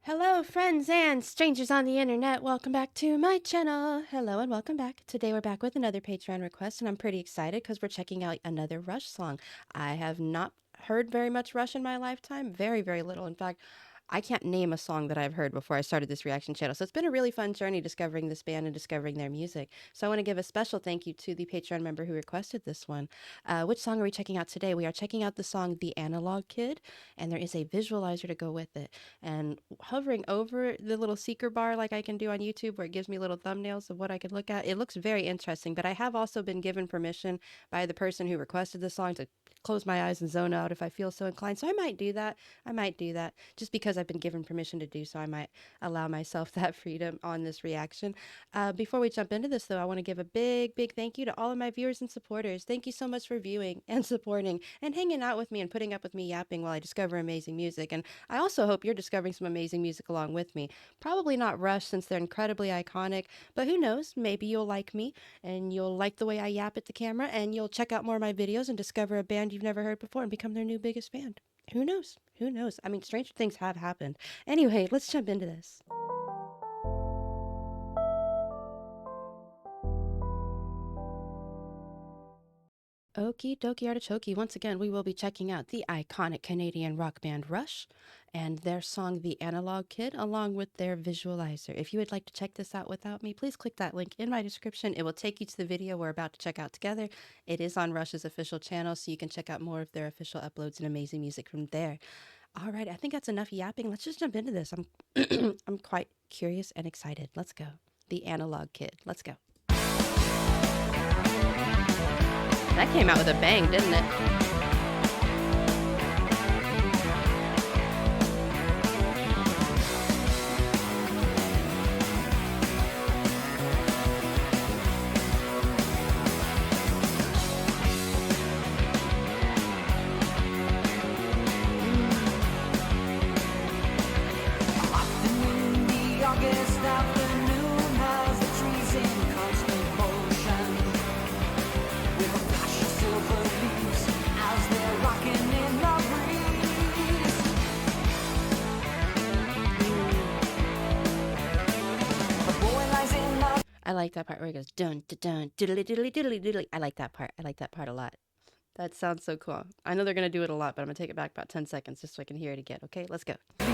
Hello, friends and strangers on the internet. Welcome back to my channel. Hello and welcome back. Today we're back with another Patreon request, and I'm pretty excited because we're checking out another Rush song. I have not heard very much Rush in my lifetime, very, very little. In fact, I can't name a song that I've heard before I started this reaction channel. So it's been a really fun journey discovering this band and discovering their music. So I want to give a special thank you to the Patreon member who requested this one. Which song are we checking out today? We are checking out the song The Analog Kid, and there is a visualizer to go with it. And hovering over the little seeker bar like I can do on YouTube where it gives me little thumbnails of what I could look at, it looks very interesting. But I have also been given permission by the person who requested the song to close my eyes and zone out if I feel so inclined. So I might do that. Just because I've been given permission to do so. I might allow myself that freedom on this reaction. Before we jump into this, though, I want to give a big, big thank you to all of my viewers and supporters. Thank you so much for viewing and supporting and hanging out with me and putting up with me yapping while I discover amazing music. And I also hope you're discovering some amazing music along with me. Probably not Rush since they're incredibly iconic, but who knows? Maybe you'll like me and you'll like the way I yap at the camera and you'll check out more of my videos and discover a band you've never heard before and become their new biggest fan. Who knows? Who knows? I mean, stranger things have happened. Anyway, let's jump into this. Okie dokie artichoke. Once again, we will be checking out the iconic Canadian rock band Rush and their song The Analog Kid along with their visualizer. If you would like to check this out without me, please click that link in my description. It will take you to the video we're about to check out together. It is on Rush's official channel, so you can check out more of their official uploads and amazing music from there. All right, I think that's enough yapping. Let's just jump into this. I'm I'm quite curious and excited. Let's go. The Analog Kid. Let's go. That came out with a bang, didn't it? I like that part where it goes dun dun dun diddly diddly diddly diddly. I like that part. I like that part a lot. That sounds so cool. I know they're gonna do it a lot, but I'm gonna take it back about 10 seconds just so I can hear it again. Okay, let's go. I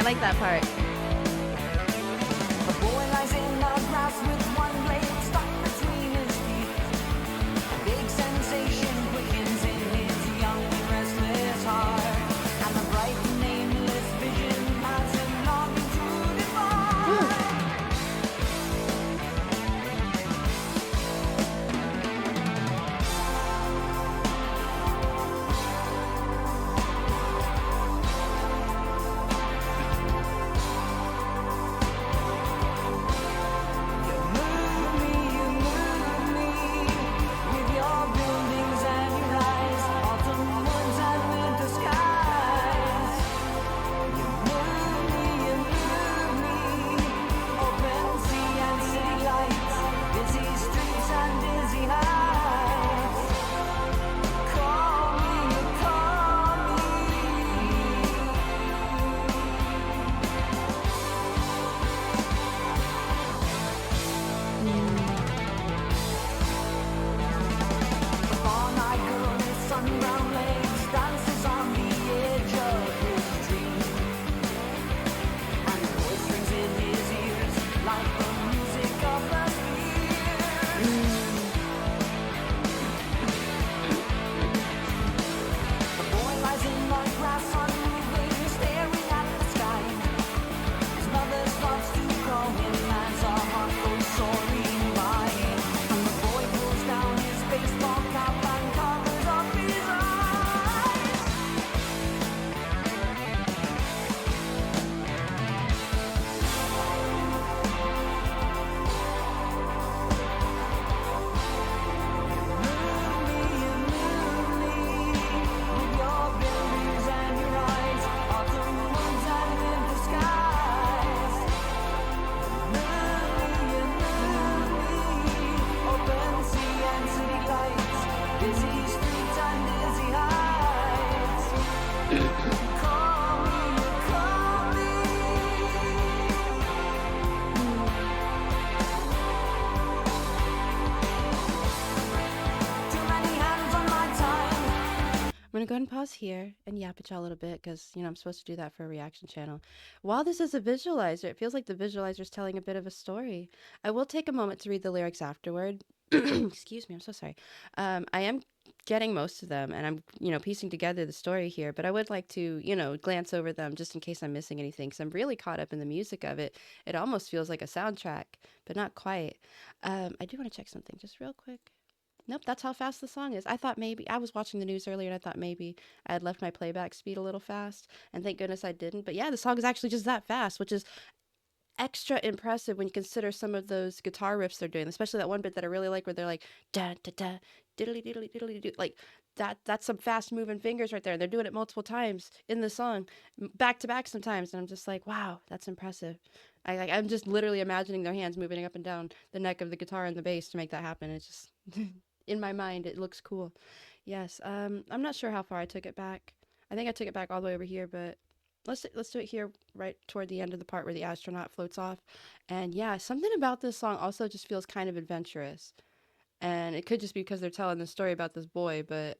like that part. The boy lies in the grass with one blade stuck between his teeth. A big sensation quickens in his young and restless heart, and the bright nameless vision has him longing to depart. going to go ahead and pause here and yap at y'all a little bit because, I'm supposed to do that for a reaction channel. While this is a visualizer, it feels like the visualizer is telling a bit of a story. I will take a moment to read the lyrics afterward. Excuse me, I'm so sorry. I am getting most of them and I'm, piecing together the story here, but I would like to, glance over them just in case I'm missing anything because I'm really caught up in the music of it. It almost feels like a soundtrack, but not quite. I do want to check something just real quick. Nope, that's how fast the song is. I thought maybe I was watching the news earlier and I thought maybe I had left my playback speed a little fast, and thank goodness I didn't. But yeah, the song is actually just that fast, which is extra impressive when you consider some of those guitar riffs they're doing, especially that one bit that I really like where they're like da da da diddly diddly diddly do, like that's some fast moving fingers right there. And they're doing it multiple times in the song, back to back sometimes, and I'm just like, wow, that's impressive. I'm just literally imagining their hands moving up and down the neck of the guitar and the bass to make that happen. It's just in my mind, it looks cool. Yes, I'm not sure how far I took it back. I think I took it back all the way over here, but let's do it here right toward the end of the part where the astronaut floats off. And yeah, something about this song also just feels kind of adventurous. And it could just be because they're telling the story about this boy, but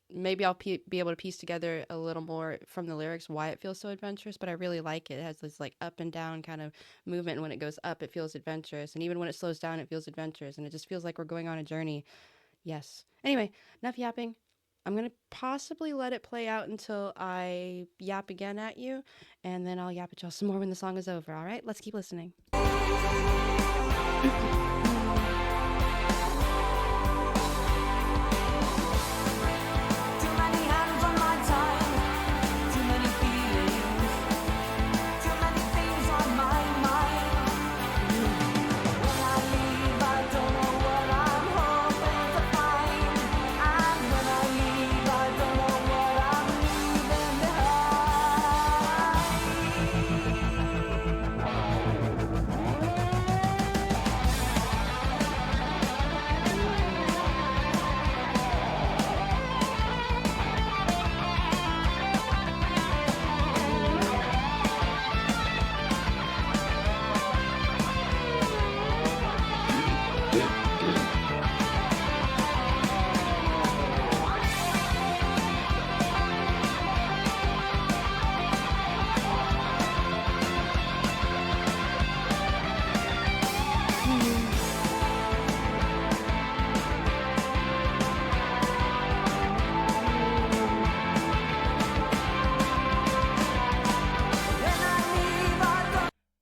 maybe I'll be able to piece together a little more from the lyrics why it feels so adventurous. But I really like it. It has this like up and down kind of movement, and when it goes up it feels adventurous, and even when it slows down it feels adventurous, and it just feels like we're going on a journey. Yes. Anyway, enough yapping. I'm going to possibly let it play out until I yap again at you, and then I'll yap at y'all some more when the song is over. All right, let's keep listening.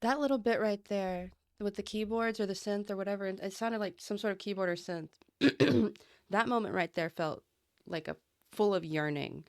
That little bit right there with the keyboards or the synth or whatever, it sounded like some sort of keyboard or synth. That moment right there felt like a full of yearning.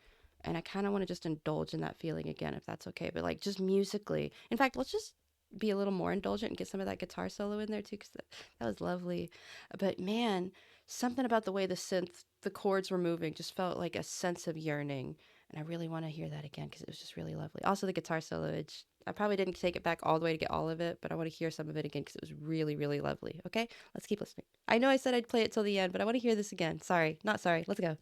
And I kind of want to just indulge in that feeling again, if that's okay. But like just musically, in fact, let's just be a little more indulgent and get some of that guitar solo in there too, because that was lovely. But man, something about the way the chords were moving just felt like a sense of yearning. And I really want to hear that again because it was just really lovely. Also, the guitar solo, I probably didn't take it back all the way to get all of it, but I want to hear some of it again because it was really, really lovely. Okay, let's keep listening. I know I said I'd play it till the end, but I want to hear this again. Sorry, not sorry. Let's go.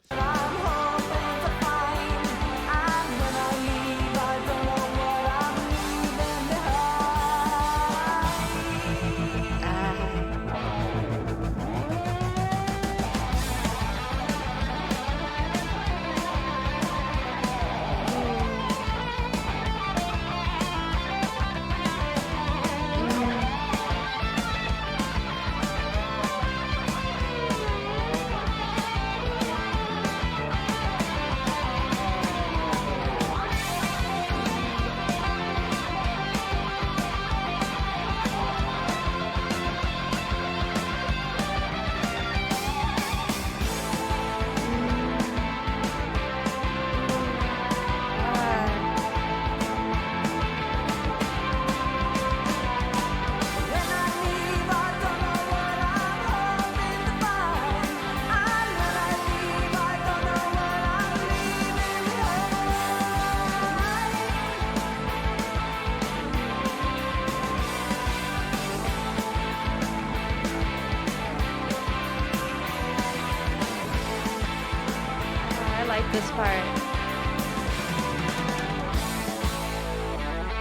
This part.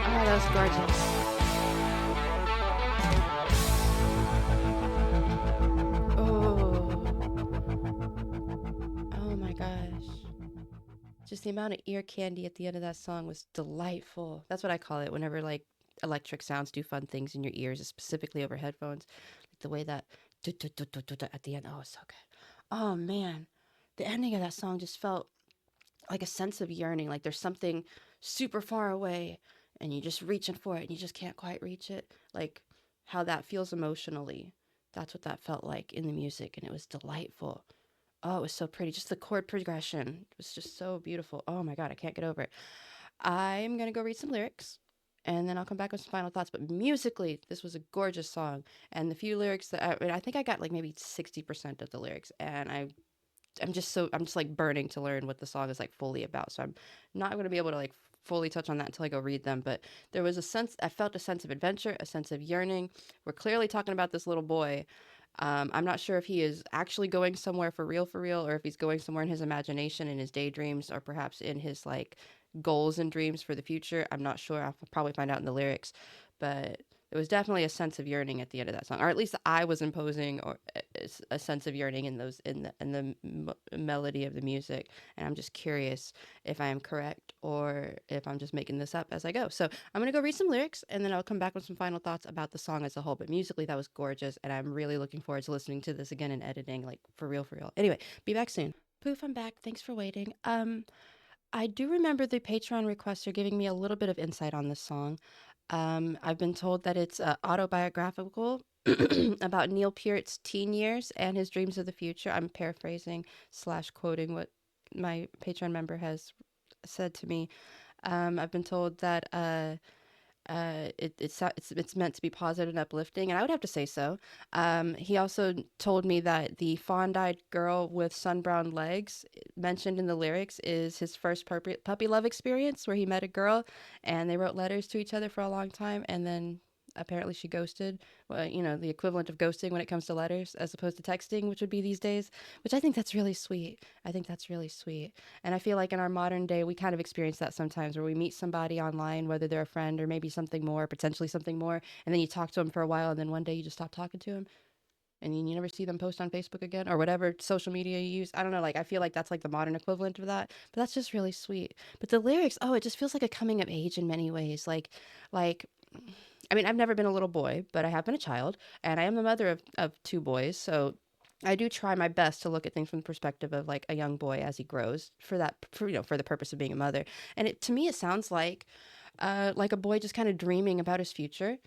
Oh, that was gorgeous. Oh. Oh my gosh. Just the amount of ear candy at the end of that song was delightful. That's what I call it whenever like electric sounds do fun things in your ears, specifically over headphones. Like the way that at the end, oh, it's so good. Oh man, the ending of that song just felt like a sense of yearning. Like there's something super far away, and you're just reaching for it, and you just can't quite reach it. Like how that feels emotionally. That's what that felt like in the music, and it was delightful. Oh, it was so pretty. Just the chord progression was just so beautiful. Oh my God, I can't get over it. I'm going to go read some lyrics and then I'll come back with some final thoughts. But musically, this was a gorgeous song. And the few lyrics that I think I got like maybe 60% of the lyrics. And I'm just like burning to learn what the song is like fully about. So I'm not going to be able to like fully touch on that until I go read them. But there was a sense, I felt a sense of adventure, a sense of yearning. We're clearly talking about this little boy. I'm not sure if he is actually going somewhere for real, or if he's going somewhere in his imagination, in his daydreams, or perhaps in his like goals and dreams for the future. I'm not sure. I'll probably find out in the lyrics, but there was definitely a sense of yearning at the end of that song, or at least I was imposing or a sense of yearning in those in the melody of the music. And I'm just curious if I am correct or if I'm just making this up as I go. So I'm gonna go read some lyrics and then I'll come back with some final thoughts about the song as a whole. But musically, that was gorgeous, and I'm really looking forward to listening to this again and editing, like for real, for real. Anyway, be back soon. Poof, I'm back. Thanks for waiting. I do remember the Patreon requester giving me a little bit of insight on this song. I've been told that it's autobiographical about Neil Peart's teen years and his dreams of the future. I'm paraphrasing slash quoting what my Patreon member has said to me. I've been told that it's meant to be positive and uplifting, and I would have to say so. He also told me that the fawn-eyed girl with sun-brown legs mentioned in the lyrics is his first puppy love experience, where he met a girl and they wrote letters to each other for a long time, and then apparently she ghosted. Well, you know, the equivalent of ghosting when it comes to letters, as opposed to texting, which would be these days. Which I think that's really sweet. I think that's really sweet. And I feel like in our modern day, we kind of experience that sometimes where we meet somebody online, whether they're a friend or maybe something more, potentially something more, and then you talk to them for a while and then one day you just stop talking to them and you never see them post on Facebook again or whatever social media you use. I don't know. Like, I feel like that's like the modern equivalent of that, but that's just really sweet. But the lyrics, oh, it just feels like a coming of age in many ways. Like, I mean, I've never been a little boy, but I have been a child, and I am the mother of two boys. So I do try my best to look at things from the perspective of like a young boy as he grows for the purpose of being a mother. And to me, it sounds like a boy just kind of dreaming about his future.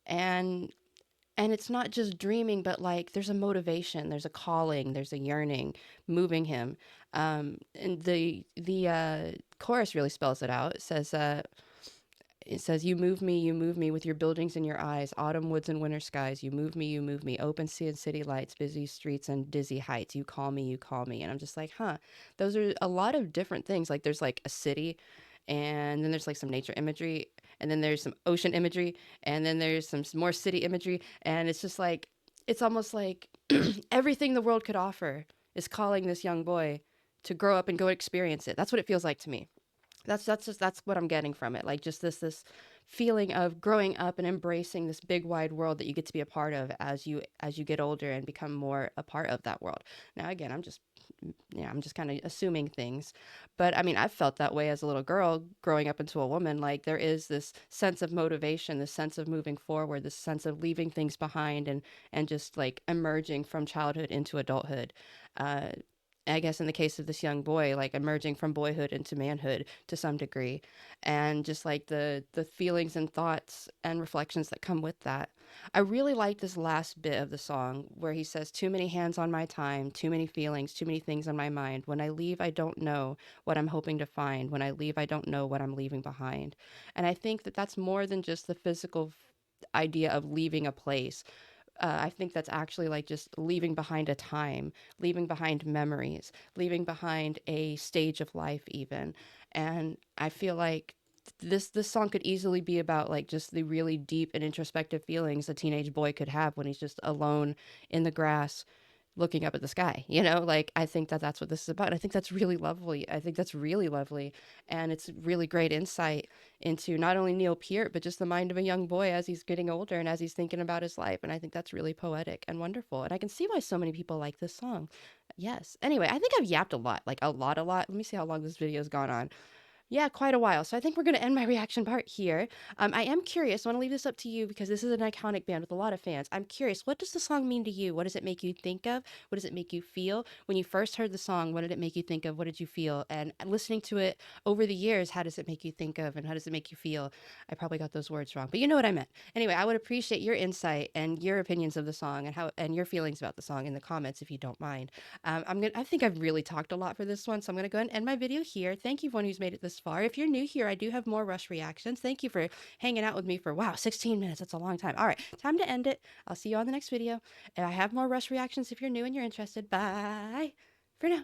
And and it's not just dreaming, but like there's a motivation, there's a calling, there's a yearning moving him. And the chorus really spells it out. It says, you move me with your buildings in your eyes, autumn woods and winter skies. You move me, open sea and city lights, busy streets and dizzy heights. You call me, you call me. And I'm just like, huh, those are a lot of different things. Like there's like a city, and then there's like some nature imagery, and then there's some ocean imagery, and then there's some more city imagery. And it's just like, it's almost like everything the world could offer is calling this young boy to grow up and go experience it. That's what it feels like to me. That's what I'm getting from it. Like just this feeling of growing up and embracing this big wide world that you get to be a part of as you get older and become more a part of that world. Now again, I'm just kind of assuming things, but I mean, I've felt that way as a little girl growing up into a woman. Like there is this sense of motivation, this sense of moving forward, this sense of leaving things behind and just like emerging from childhood into adulthood. Uh, I guess in the case of this young boy, like emerging from boyhood into manhood to some degree, and just like the feelings and thoughts and reflections that come with that. I really like this last bit of the song where he says, "Too many hands on my time, too many feelings, too many things on my mind. When I leave, I don't know what I'm hoping to find. When I leave, I don't know what I'm leaving behind." And I think that that's more than just the physical idea of leaving a place. I think that's actually like just leaving behind a time, leaving behind memories, leaving behind a stage of life, even. And I feel like this song could easily be about like just the really deep and introspective feelings a teenage boy could have when he's just alone in the grass, looking up at the sky, you know? Like, I think that that's what this is about. And I think that's really lovely. I think that's really lovely. And it's really great insight into not only Neil Peart, but just the mind of a young boy as he's getting older and as he's thinking about his life. And I think that's really poetic and wonderful. And I can see why so many people like this song. Yes. Anyway, I think I've yapped a lot, like a lot, a lot. Let me see how long this video's gone on. Yeah, quite a while. So I think we're going to end my reaction part here. I am curious. I want to leave this up to you because this is an iconic band with a lot of fans. I'm curious, what does the song mean to you? What does it make you think of? What does it make you feel? When you first heard the song, what did it make you think of? What did you feel? And listening to it over the years, how does it make you think of and how does it make you feel? I probably got those words wrong, but you know what I meant. Anyway, I would appreciate your insight and your opinions of the song and how and your feelings about the song in the comments if you don't mind. I think I've really talked a lot for this one, so I'm gonna go ahead and end my video here. Thank you, everyone who's made it this far. If you're new here, I do have more Rush reactions. Thank you for hanging out with me for wow, 16 minutes. That's a long time. All right, time to end it. I'll see you on the next video, and I have more Rush reactions if you're new and you're interested. Bye for now.